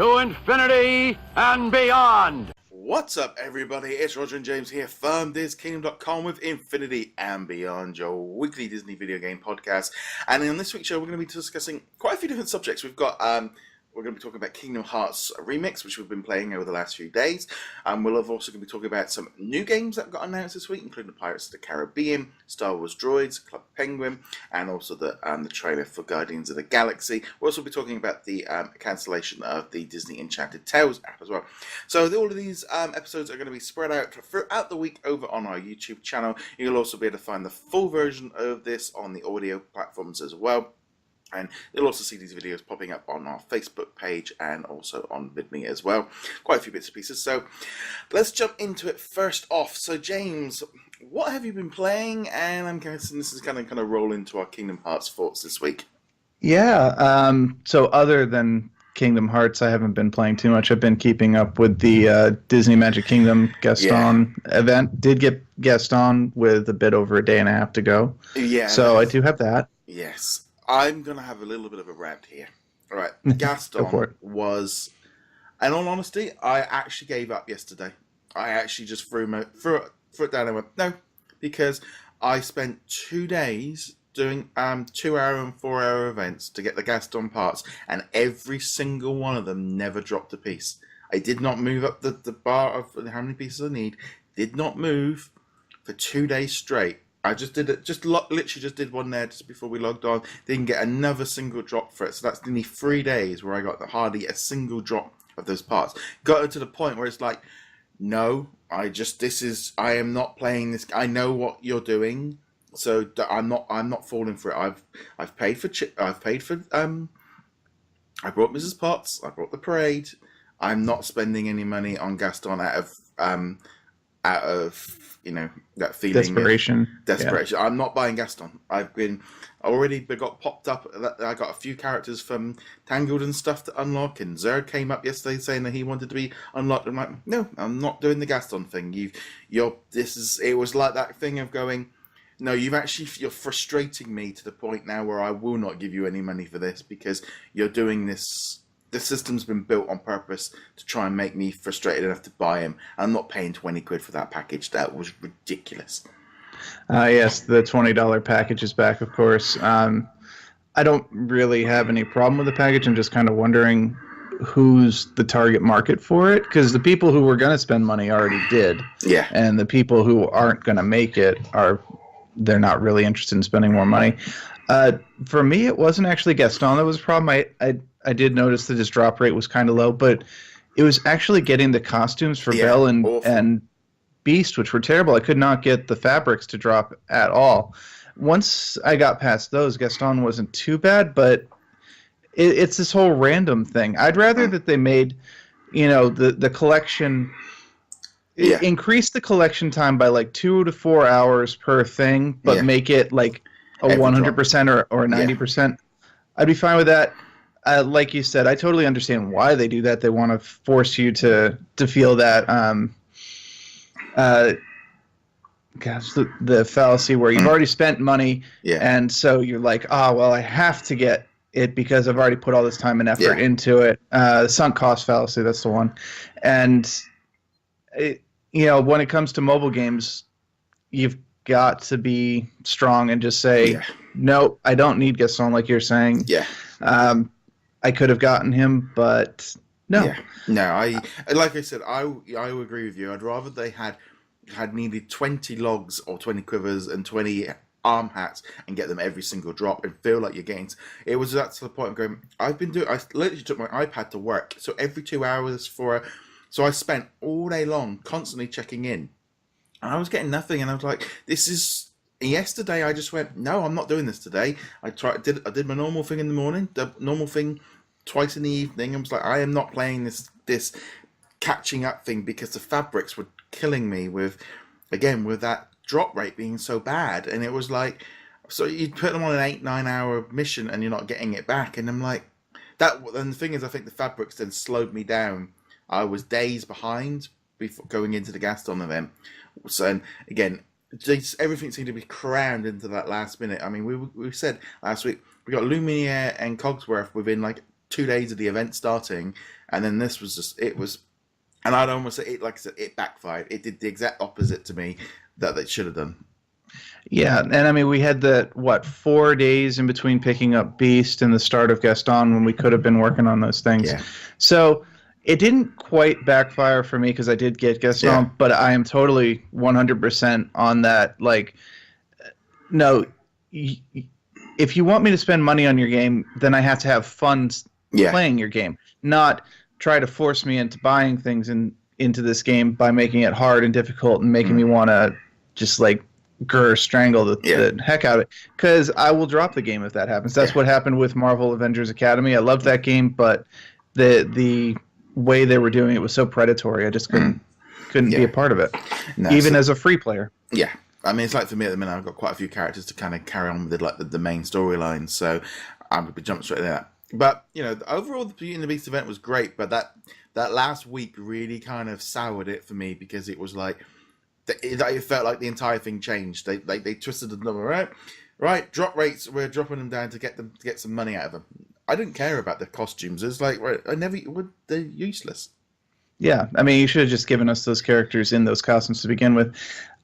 to infinity and beyond. What's up, everybody? It's Roger and James here from DisKingdom.com with Infinity and Beyond, your weekly Disney video game podcast. And in this week's show, we're going to be discussing quite a few different subjects. We're going to be talking about Kingdom Hearts Remix, which we've been playing over the last few days. We'll have also going to be talking about some new games that got announced this week, including the Pirates of the Caribbean, Star Wars Droids, Club Penguin, and also the trailer for Guardians of the Galaxy. We'll also be talking about the cancellation of the Disney Enchanted Tales app as well. So all of these episodes are going to be spread out throughout the week over on our YouTube channel. You'll also be able to find the full version of this on the audio platforms as well. And you'll also see these videos popping up on our Facebook page and also on VidMe as well. Quite a few bits and pieces. So let's jump into it first off. So James, what have you been playing? And I'm guessing this is kind of roll into our Kingdom Hearts thoughts this week. Yeah. So other than Kingdom Hearts, I haven't been playing too much. I've been keeping up with the Disney Magic Kingdom Gaston event. Did get Gaston with a bit over a day and a half to go. Yeah. So I do have that. Yes. I'm going to have a little bit of a rant here. All right, Gaston was, in all honesty, I actually gave up yesterday. I actually just threw it down and went, no, because I spent 2 days doing 2-hour and 4-hour events to get the Gaston parts, and every single one of them never dropped a piece. I did not move up the bar of how many pieces I need, did not move for 2 days straight. I just did it, literally just did one there just before we logged on. Didn't get another single drop for it. So that's nearly 3 days where I got hardly a single drop of those parts. Got to the point where it's like, no, I am not playing this. I know what you're doing, so I'm not falling for it. I've paid for I brought Mrs. Potts. I brought the parade. I'm not spending any money on Gaston out of that feeling desperation. Yeah. I'm not buying Gaston. I've got popped up. I got a few characters from Tangled and stuff to unlock, and Zerd came up yesterday saying that he wanted to be unlocked. I'm like, no, I'm not doing the Gaston thing. It was like that thing of going, no, you're frustrating me to the point now where I will not give you any money for this because you're doing this. The system's been built on purpose to try and make me frustrated enough to buy him. I'm not paying 20 quid for that package. That was ridiculous. Yes, the $20 package is back, of course. I don't really have any problem with the package. I'm just kind of wondering who's the target market for it, because the people who were going to spend money already did. Yeah. And the people who aren't going to make it they're not really interested in spending more money. For me, it wasn't actually Gaston that was a problem. I did notice that his drop rate was kind of low, but it was actually getting the costumes for Belle and Beast, which were terrible. I could not get the fabrics to drop at all. Once I got past those, Gaston wasn't too bad, but it's this whole random thing. I'd rather that they made, the collection, increase the collection time by like 2 to 4 hours per thing, but make it like a 100% or 90%. I'd be fine with that. Like you said, I totally understand why they do that. They want to force you to feel that, the fallacy where you've already spent money, and so you're like, well, I have to get it because I've already put all this time and effort into it. Sunk cost fallacy, that's the one. And, when it comes to mobile games, you've got to be strong and just say, no, I don't need Gaston, like you're saying. Yeah. I could have gotten him, but no. Yeah. No, like I said, I would agree with you. I'd rather they had needed 20 logs or 20 quivers and 20 arm hats and get them every single drop and feel like you're getting. It was that to the point of going, I literally took my iPad to work. So every 2 hours so I spent all day long constantly checking in. And I was getting nothing, and I was like, yesterday I just went, no, I'm not doing this today. I did my normal thing in the morning, the normal thing twice in the evening. I was like, I am not playing this catching up thing because the fabrics were killing me with that drop rate being so bad. And it was like, so you put them on an 8-9 hour mission and you're not getting it back. And I'm like, and the thing is, I think the fabrics then slowed me down. I was days behind before going into the Gaston event. So, and again, everything seemed to be crammed into that last minute. I mean, we said last week we got Lumiere and Cogsworth within like 2 days of the event starting, and then this was just and I'd almost say it, like I said, it backfired. It did the exact opposite to me that it should have done. Yeah, and I mean, we had 4 days in between picking up Beast and the start of Gaston when we could have been working on those things. Yeah. So it didn't quite backfire for me because I did get Gaston, but I am totally 100% on that. Like, no, if you want me to spend money on your game, then I have to have fun playing your game, not try to force me into buying things into this game by making it hard and difficult and making me want to just like strangle the heck out of it, because I will drop the game if that happens. That's what happened with Marvel Avengers Academy. I loved that game, but the way they were doing it was so predatory. I just couldn't be a part of it, even as a free player. Yeah. I mean, it's like for me at the minute, I've got quite a few characters to kind of carry on with the main storyline, so I'm going to jump straight there. But, you know, overall, the Beauty and the Beast event was great, but that last week really kind of soured it for me, because it was like, it felt like the entire thing changed. They twisted the number, right? Drop rates, we're dropping them down to get some money out of them. I didn't care about the costumes. It's like, they're useless. Yeah, I mean, you should have just given us those characters in those costumes to begin with.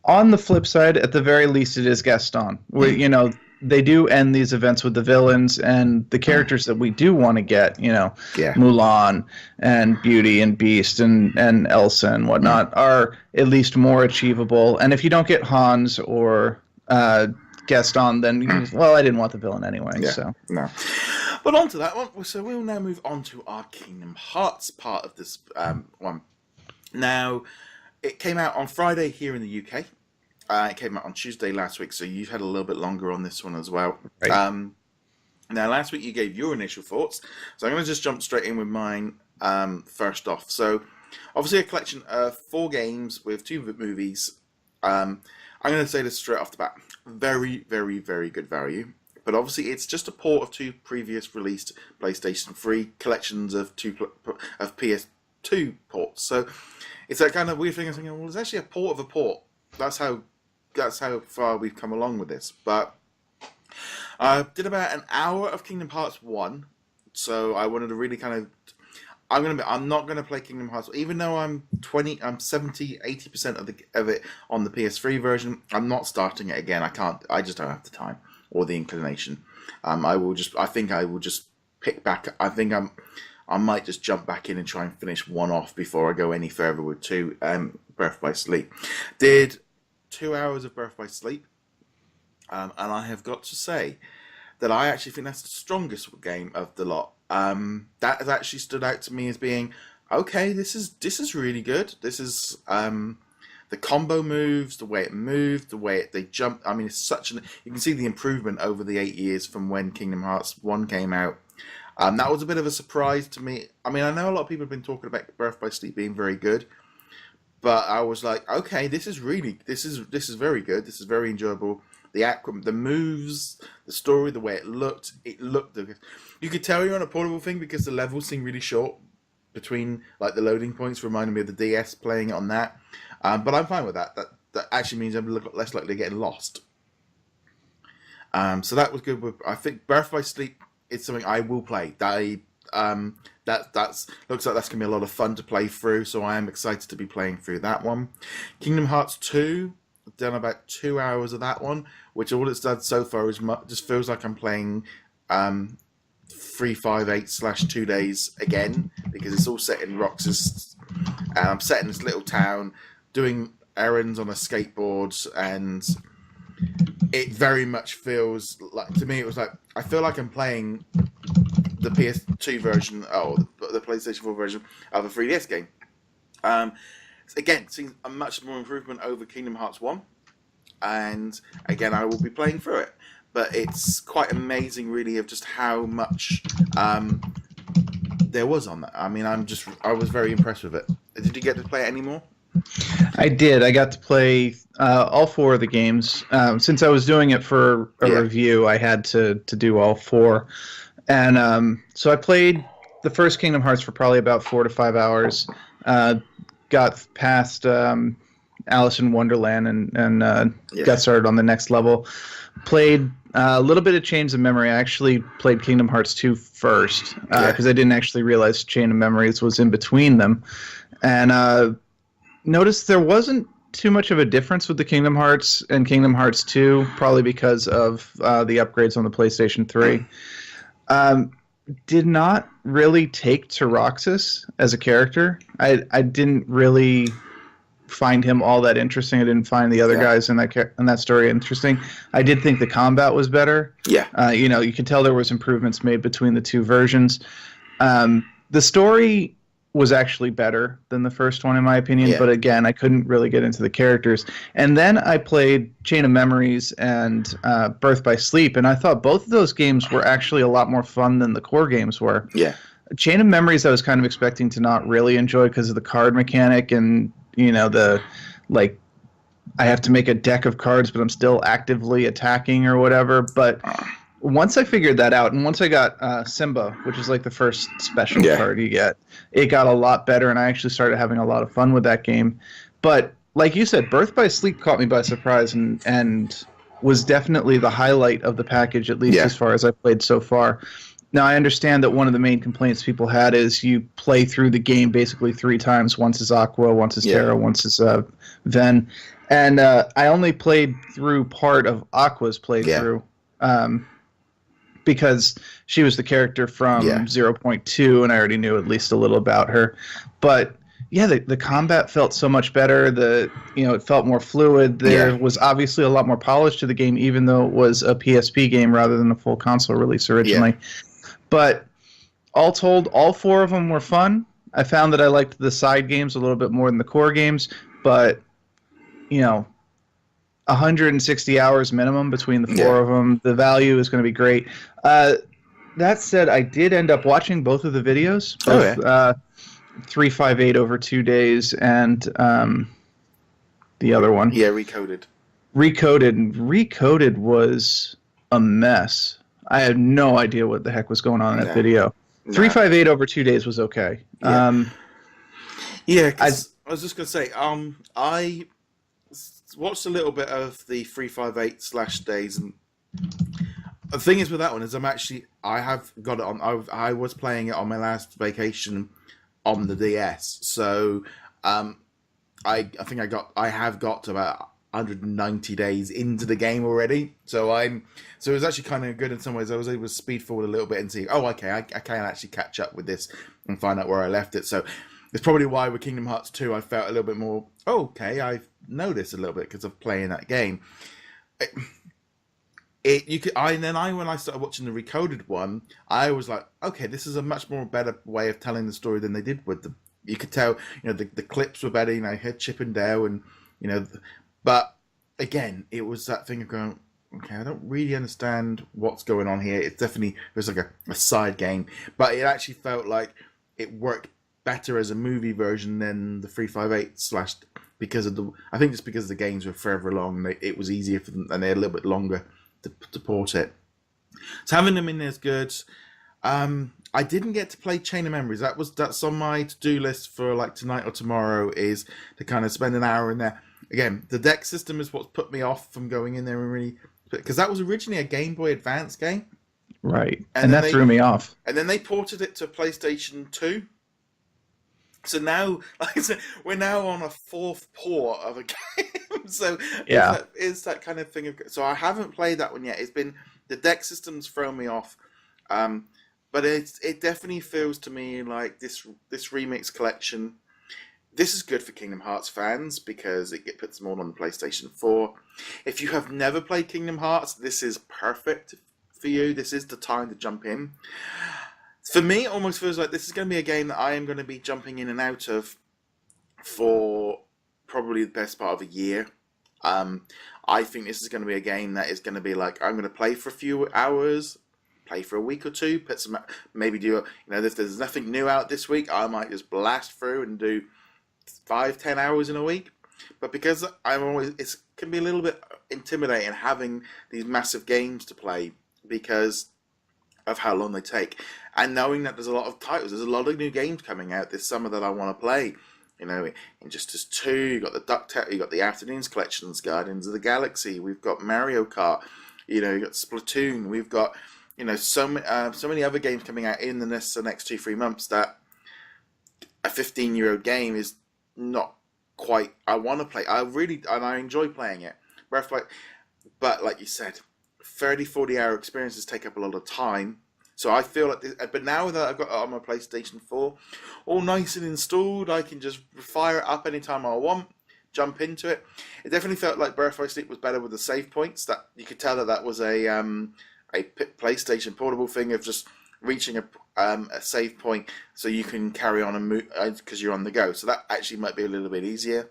On the flip side, at the very least, it is Gaston. You know, they do end these events with the villains and the characters that we do want to get, you know, Mulan and Beauty and Beast and Elsa and whatnot, are at least more achievable. And if you don't get Hans or Gaston, then, well, I didn't want the villain anyway. Yeah, so no. But on to that one. So we'll now move on to our Kingdom Hearts part of this one. Now, it came out on Friday here in the UK. It came out on Tuesday last week, so you've had a little bit longer on this one as well. Right. Now, last week you gave your initial thoughts, so I'm going to just jump straight in with mine first off. So, obviously a collection of 4 games with 2 movies. I'm going to say this straight off the bat. Very, very, very good value. But obviously it's just a port of 2 previous released PlayStation 3 collections of PS2 ports. So, it's that kind of weird thing of thinking, well, it's actually a port of a port. That's how far we've come along with this. But I did about an hour of Kingdom Hearts 1, so I wanted to really kind of... I'm not going to play Kingdom Hearts, even though I'm 70, 80% of it on the PS3 version. I'm not starting it again. I can't. I just don't have the time or the inclination. I think I will just pick back. I might just jump back in and try and finish 1 off before I go any further with 2. Birth by Sleep. Did 2 hours of Birth by Sleep, and I have got to say that I actually think that's the strongest game of the lot. That has actually stood out to me as being, okay, this is really good. This is the combo moves, the way it moved, the way they jump. I mean, it's you can see the improvement over the 8 years from when Kingdom Hearts 1 came out. That was a bit of a surprise to me. I mean, I know a lot of people have been talking about Birth by Sleep being very good, but I was like, okay, this is very good. This is very enjoyable. The moves, the story, the way it looked. You could tell you're on a portable thing because the levels seem really short between like the loading points, reminding me of the DS playing it on that. But I'm fine with that. That actually means I'm less likely to get lost. So that was good. I think Birth by Sleep is something I will play. That's looks like that's gonna be a lot of fun to play through. So I am excited to be playing through that one. Kingdom Hearts 2. I've done about 2 hours of that one, which all it's done so far is just feels like I'm playing 358/2 days again, because it's all set in Roxas. I'm set in this little town doing errands on a skateboard, and it very much feels like, to me, it was like, I feel like I'm playing the PS2 version, or the PlayStation 4 version of a 3DS game. Again, seeing a much more improvement over Kingdom Hearts 1, and again, I will be playing through it. But it's quite amazing, really, of just how much there was on that. I mean, I was very impressed with it. Did you get to play it anymore? I did. I got to play all 4 of the games. Since I was doing it for a review, I had to do all 4. And so I played the first Kingdom Hearts for probably about 4 to 5 hours. Got past Alice in Wonderland and Yeah. got started on the next level. Played a little bit of Chains of Memory. I actually played Kingdom Hearts 2 first because I didn't actually realize Chain of Memories was in between them. And noticed there wasn't too much of a difference with the Kingdom Hearts and Kingdom Hearts 2, probably because of the upgrades on the PlayStation 3. Did not really take to Roxas as a character. I didn't really find him all that interesting. I didn't find the other guys in that story interesting. I did think the combat was better. Yeah. You could tell there was improvements made between the two versions. The story was actually better than the first one, in my opinion. But again, I couldn't really get into the characters. And then I played Chain of Memories and Birth by Sleep, and I thought both of those games were actually a lot more fun than the core games were. Yeah. Chain of Memories I was kind of expecting to not really enjoy because of the card mechanic and, the, like, I have to make a deck of cards, but I'm still actively attacking or whatever. But once I figured that out, and once I got Simba, which is like the first special card you get, it got a lot better, and I actually started having a lot of fun with that game. But like you said, Birth by Sleep caught me by surprise and was definitely the highlight of the package, at least as far as I've played so far. Now, I understand that one of the main complaints people had is you play through the game basically 3 times. Once is Aqua, once is Terra, once is Ven. And I only played through part of Aqua's playthrough. Because she was the character from 0.2, and I already knew at least a little about her. But yeah, the combat felt so much better. It felt more fluid. There was obviously a lot more polish to the game, even though it was a PSP game rather than a full console release originally. But all told, all 4 of them were fun. I found that I liked the side games a little bit more than the core games, but 160 hours minimum between the 4 of them. The value is going to be great. That said, I did end up watching both of the videos. 358 over 2 days and the other one. Yeah, Recoded. Recoded was a mess. I had no idea what the heck was going on in that video. 358 over 2 days was okay. I was just going to say, I watched a little bit of the 358/days, and the thing is with that one is I have got it on. I was playing it on my last vacation on the DS, so I think I have got to about 190 days into the game already. So it was actually kind of good in some ways. I was able to speed forward a little bit and see, I can actually catch up with this and find out where I left it. So it's probably why with Kingdom Hearts 2 I felt a little bit more, I know this a little bit because of playing that game. When I started watching the Recoded one, I was like, okay, this is a much more better way of telling the story than they did with the. You could tell, the clips were better. I had Chip and Dale, and but again, it was that thing of going, okay, I don't really understand what's going on here. It's definitely, it was like a side game, but it actually felt like it worked better as a movie version than the 358/ because of I think it's because the games were further along. It was easier for them, and they had a little bit longer to port it. So having them in there is good. I didn't get to play Chain of Memories. That's on my to-do list for like tonight or tomorrow, is to kind of spend an hour in there. Again, the deck system is what's put me off from going in there and really, because that was originally a Game Boy Advance game. Right. And that threw me off. And then they ported it to PlayStation 2. So now, like I said, we're now on a 4th port of a game. So it's that kind of thing. So I haven't played that one yet. It's been, the deck system's thrown me off. But it definitely feels to me like this remix collection. This is good for Kingdom Hearts fans because it puts them all on the PlayStation 4. If you have never played Kingdom Hearts, this is perfect for you. This is the time to jump in. For me, it almost feels like this is going to be a game that I am going to be jumping in and out of for probably the best part of a year. I think this is going to be a game that is going to be like, I'm going to play for a few hours, play for a week or two, maybe do, if there's nothing new out this week, I might just blast through and do 5-10 hours in a week. But because it can be a little bit intimidating having these massive games to play because of how long they take, and knowing that there's a lot of titles, there's a lot of new games coming out this summer that I want to play. You know, Injustice 2, you got the DuckTales, you got the Afternoons Collections, Guardians of the Galaxy, we've got Mario Kart, you know, you got Splatoon, we've got, you know, so many other games coming out in the next 2-3 months that a 15-year-old game is not quite. I want to play. I enjoy playing it. But like you said, 30-40 hour experiences take up a lot of time. So I feel like, but now that I've got it on my PlayStation 4, all nice and installed, I can just fire it up anytime I want, jump into it. It definitely felt like Birth by Sleep was better with the save points. That you could tell that was a PlayStation Portable thing of just reaching a save point so you can carry on and move because you're on the go. So that actually might be a little bit easier.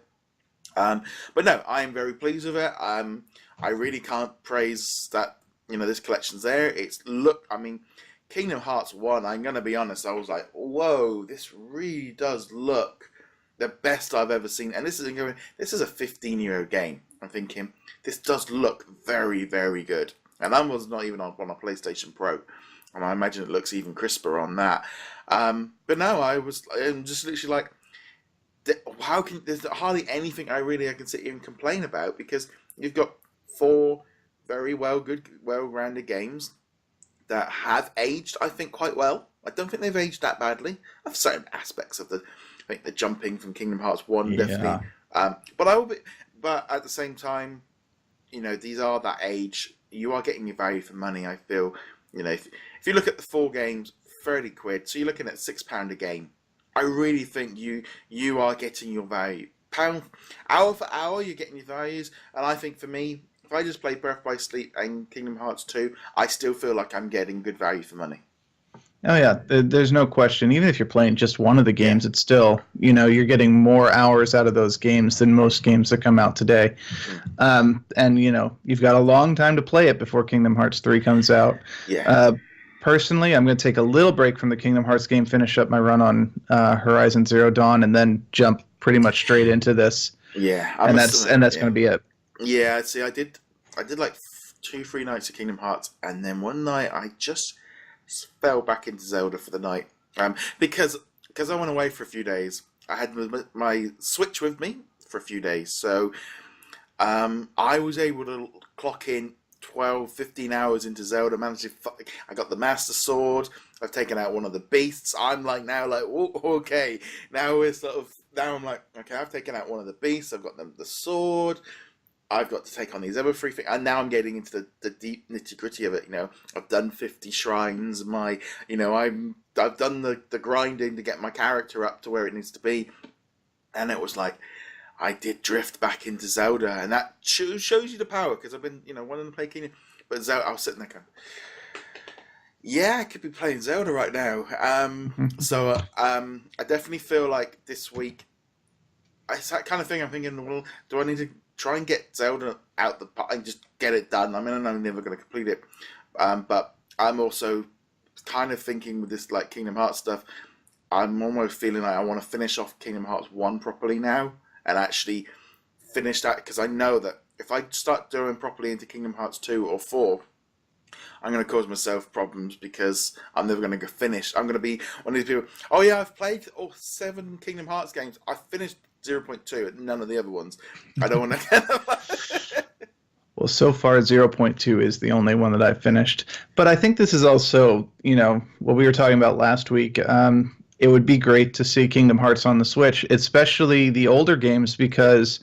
But no, I am very pleased with it. I really can't praise that, you know, this collection's there. I mean, Kingdom Hearts 1, I'm going to be honest, I was like, whoa, this really does look the best I've ever seen. And this is a 15-year-old game. I'm thinking, this does look very, very good. And that was not even on a PlayStation Pro. And I imagine it looks even crisper on that. But no, I'm just literally like, there's hardly anything I can sit here and complain about, because you've got 4 very well-rounded games that have aged, I think, quite well. I don't think they've aged that badly. Of certain aspects of the jumping from Kingdom Hearts 1, definitely. But at the same time, you know, these are that age. You are getting your value for money, I feel. You know, if you look at the 4 games, £30, so you're looking at £6 a game. I really think you are getting your value. Hour for hour, you're getting your values. And I think for me, if I just play Birth by Sleep and Kingdom Hearts 2, I still feel like I'm getting good value for money. Oh yeah, there's no question. Even if you're playing just one of the games, it's still, you know, you're getting more hours out of those games than most games that come out today. And, you know, you've got a long time to play it before Kingdom Hearts 3 comes out. Yeah. Personally, I'm going to take a little break from the Kingdom Hearts game, finish up my run on Horizon Zero Dawn, and then jump pretty much straight into this. Yeah. And that's going to be it. Yeah, see, I did like 2-3 nights of Kingdom Hearts, and then one night I just fell back into Zelda for the night. Because I went away for a few days. I had my Switch with me for a few days, so I was able to clock in 12-15 hours into Zelda. I got the Master Sword. I've taken out one of the beasts. I'm like now like, okay, now I'm like, okay, I've taken out one of the beasts. I've got the sword. I've got to take on these other 3 things, and now I'm getting into the deep nitty-gritty of it. You know, I've done 50 shrines. I've done the grinding to get my character up to where it needs to be, and it was like I did drift back into Zelda, and that shows you the power, because I've been, you know, wanting to play Kingdom, but Zelda, I was sitting there going, yeah, I could be playing Zelda right now. So I definitely feel like this week, it's that kind of thing. I'm thinking, well, do I need to try and get Zelda out the pot and just get it done? I mean, I'm never going to complete it, but I'm also kind of thinking with this like Kingdom Hearts stuff, I'm almost feeling like I want to finish off Kingdom Hearts 1 properly now and actually finish that, because I know that if I start doing properly into Kingdom Hearts 2 or 4, I'm going to cause myself problems, because I'm never going to finish. I'm going to be one of these people, oh yeah, I've played all 7 Kingdom Hearts games. I finished 0.2 and none of the other ones. I don't want to. Well, so far 0.2 is the only one that I've finished. But I think this is also, you know, what we were talking about last week. It would be great to see Kingdom Hearts on the Switch, especially the older games, because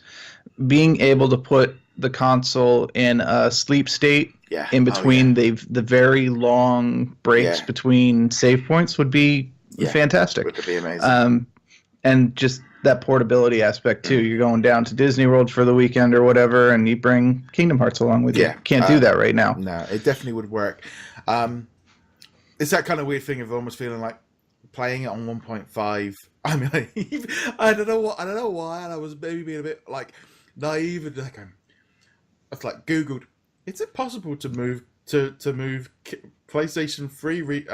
being able to put the console in a sleep state in between the very long breaks between save points would be fantastic. Would be amazing. And just that portability aspect too. You're going down to Disney World for the weekend or whatever, and you bring Kingdom Hearts along with you. Can't do that right now. No, it definitely would work. It's that kind of weird thing of almost feeling like playing it on 1.5. I mean, I don't know why, and I was maybe being a bit like naive and like I've like Googled, is it possible to move PlayStation 3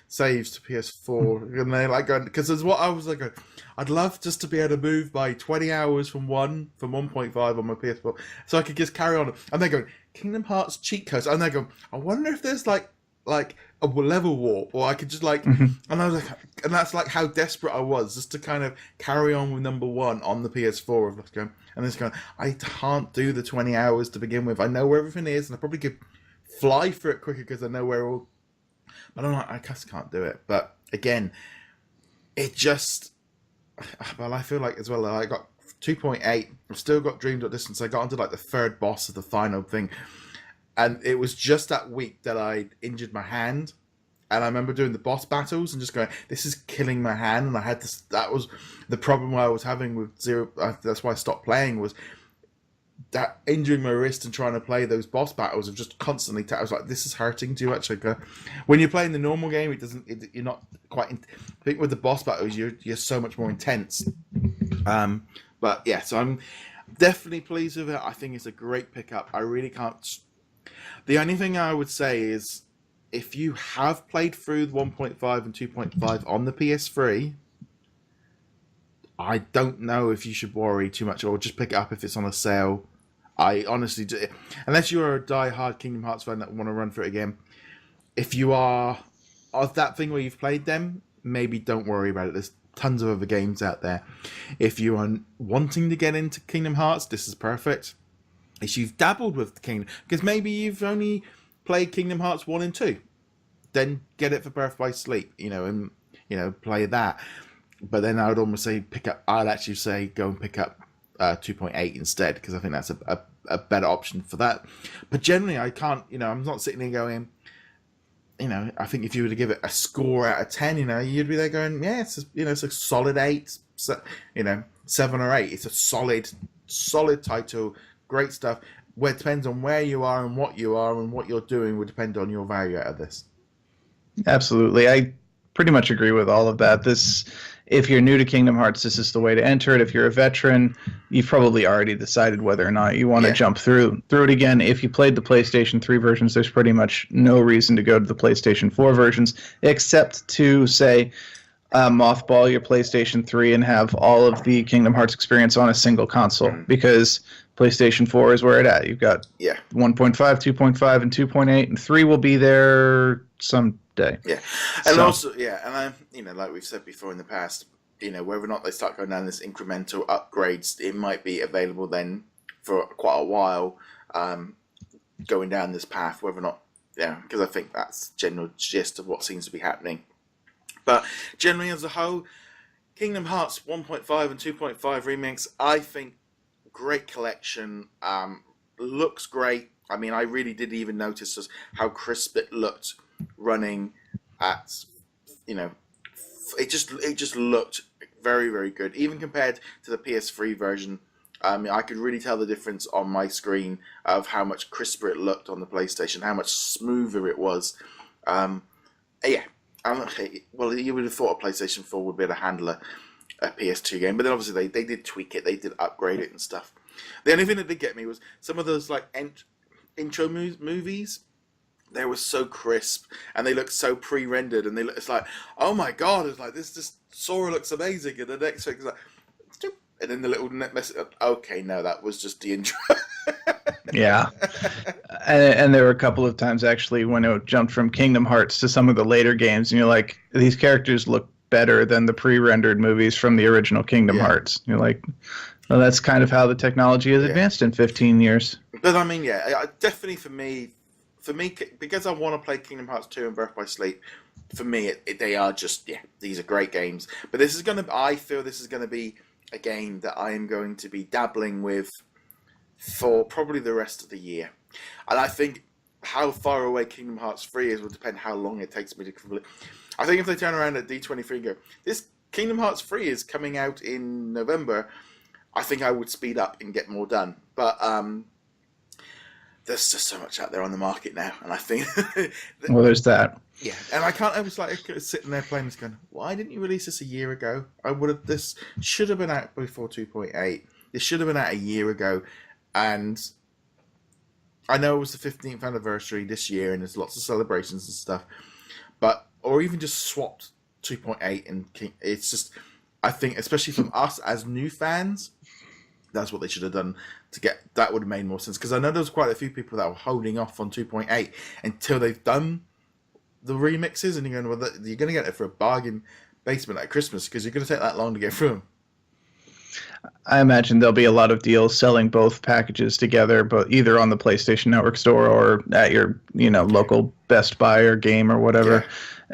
saves to PS4? And they're like going, because as what I was like, I'd love just to be able to move by 20 hours from 1.5 on my PS4, so I could just carry on. And they're going, Kingdom Hearts cheat codes, and they're going, I wonder if there's like like a level warp, or I could just like, Mhm. and I was like, and that's like how desperate I was just to kind of carry on with number one on the PS4 of going, and just going, I can't do the 20 hours to begin with. I know where everything is, and I probably could fly through it quicker because I know where all. I just can't do it. But again, it just, well, I feel like as well. I got 2.8. I've still got Dreamed Up Distance. I got onto like the third boss of the final thing. And it was just that week that I injured my hand. And I remember doing the boss battles and just going, this is killing my hand. And I had this, that was the problem I was having with Zero. That's why I stopped playing, was that injuring my wrist and trying to play those boss battles of just constantly. I was like, this is hurting too much. Like, when you're playing the normal game, it doesn't. You're not quite. I think with the boss battles, you're so much more intense. But yeah, so I'm definitely pleased with it. I think it's a great pickup. I really can't. The only thing I would say is, if you have played through 1.5 and 2.5 on the PS3, I don't know if you should worry too much, or just pick it up if it's on a sale. I honestly do. Unless you're a die-hard Kingdom Hearts fan that want to run through it again, if you are of that thing where you've played them, maybe don't worry about it. There's tons of other games out there. If you are wanting to get into Kingdom Hearts, this is perfect. If you've dabbled with the Kingdom, because maybe you've only played Kingdom Hearts 1 and 2, then get it for Birth by Sleep, and play that. But then I would almost say I'd actually say go and pick up 2.8 instead, because I think that's a better option for that. But generally, I can't, I'm not sitting there going, I think if you were to give it a score out of 10, you'd be there going, yeah, it's a solid 8, 7 or 8. It's a solid title, great stuff. Where it depends on where you are and what you're doing would depend on your value out of this. Absolutely. I pretty much agree with all of that. If you're new to Kingdom Hearts, this is the way to enter it. If you're a veteran, you've probably already decided whether or not you want to jump through it again. If you played the PlayStation 3 versions, there's pretty much no reason to go to the PlayStation 4 versions, except to, say, mothball your PlayStation 3 and have all of the Kingdom Hearts experience on a single console, because PlayStation 4 is where it's at. You've got 1.5, 2.5, and 2.8, and 3 will be there someday. Yeah, and also, like we've said before in the past, whether or not they start going down this incremental upgrades, it might be available then for quite a while, going down this path, whether or not, because I think that's general gist of what seems to be happening. But generally as a whole, Kingdom Hearts 1.5 and 2.5 remakes, I think, great collection, looks great. I mean, I really did even notice just how crisp it looked running at, it just looked very, very good. Even compared to the PS3 version, I could really tell the difference on my screen of how much crisper it looked on the PlayStation, how much smoother it was. Well, you would have thought a PlayStation 4 would be able to handle a PS2 game, but then obviously they did tweak it, they did upgrade it and stuff. The only thing that did get me was some of those like intro movies. They were so crisp and they looked so pre-rendered, and it's like, oh my god, it's like this Sora looks amazing, and the next thing is like, and then the little message. Okay, no, that was just the intro. Yeah, and there were a couple of times actually when it jumped from Kingdom Hearts to some of the later games, and you're like, these characters look better than the pre-rendered movies from the original Kingdom Hearts. You're like, well, that's kind of how the technology has advanced in 15 years. But I mean, definitely for me, because I want to play Kingdom Hearts 2 and Birth by Sleep, for me, they are just, these are great games. But I feel this is going to be a game that I am going to be dabbling with for probably the rest of the year. And I think how far away Kingdom Hearts 3 is will depend how long it takes me to complete. I think if they turn around at D23 and go, this Kingdom Hearts 3 is coming out in November, I think I would speed up and get more done. But there's just so much out there on the market now, and I think well, there's that. Yeah, and I was like sitting there playing this going, why didn't you release this a year ago? This should have been out before 2.8. This should have been out a year ago. And I know it was the 15th anniversary this year, and there's lots of celebrations and stuff, or even just swapped 2.8 and it's just, I think, especially from us as new fans, that's what they should have done that would have made more sense. Because I know there's quite a few people that were holding off on 2.8 until they've done the remixes, and you're going, well, you're going to get it for a bargain basement at Christmas because you're going to take that long to get through them. I imagine there'll be a lot of deals selling both packages together, but either on the PlayStation Network store or at your, local Best Buy or Game or whatever.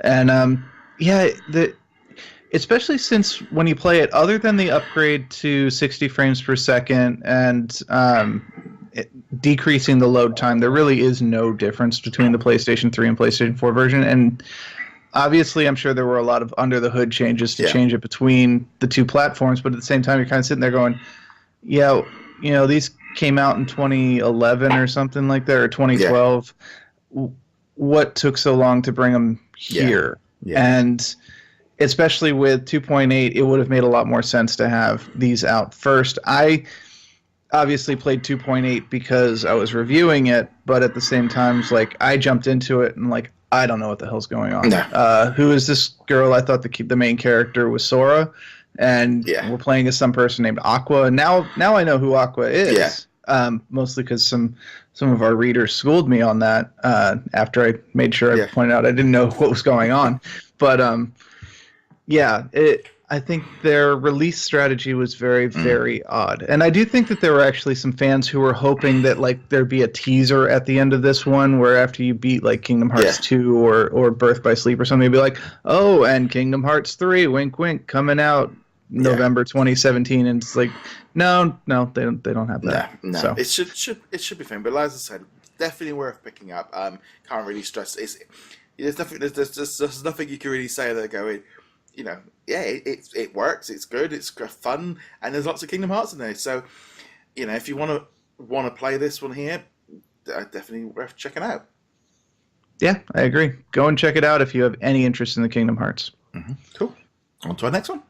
Yeah. And especially since when you play it, other than the upgrade to 60 frames per second and decreasing the load time, there really is no difference between the PlayStation 3 and PlayStation 4 version. And obviously, I'm sure there were a lot of under-the-hood changes to change it between the two platforms, but at the same time, you're kind of sitting there going, these came out in 2011 or something like that, or 2012. Yeah. What took so long to bring them here? Yeah. And especially with 2.8, it would have made a lot more sense to have these out first. I obviously played 2.8 because I was reviewing it, but at the same time, I jumped into it and I don't know what the hell's going on. No. Who is this girl? I thought the main character was Sora, and we're playing as some person named Aqua. And now I know who Aqua is. Yeah. Mostly because some of our readers schooled me on that after I made sure I pointed out I didn't know what was going on. But I think their release strategy was very, very odd. And I do think that there were actually some fans who were hoping that there'd be a teaser at the end of this one where after you beat Kingdom Hearts 2 or Birth by Sleep or something, you'd be like, oh, and Kingdom Hearts 3, wink, wink, coming out November 2017. And it's no, they don't have that. No. So. It should be fine. But as I said, definitely worth picking up. Can't really stress there's nothing you can really say that going, it works, it's good, it's fun, and there's lots of Kingdom Hearts in there. So, if you want to play this one here, definitely worth checking out. Yeah, I agree. Go and check it out if you have any interest in the Kingdom Hearts. Mm-hmm. Cool. On to our next one.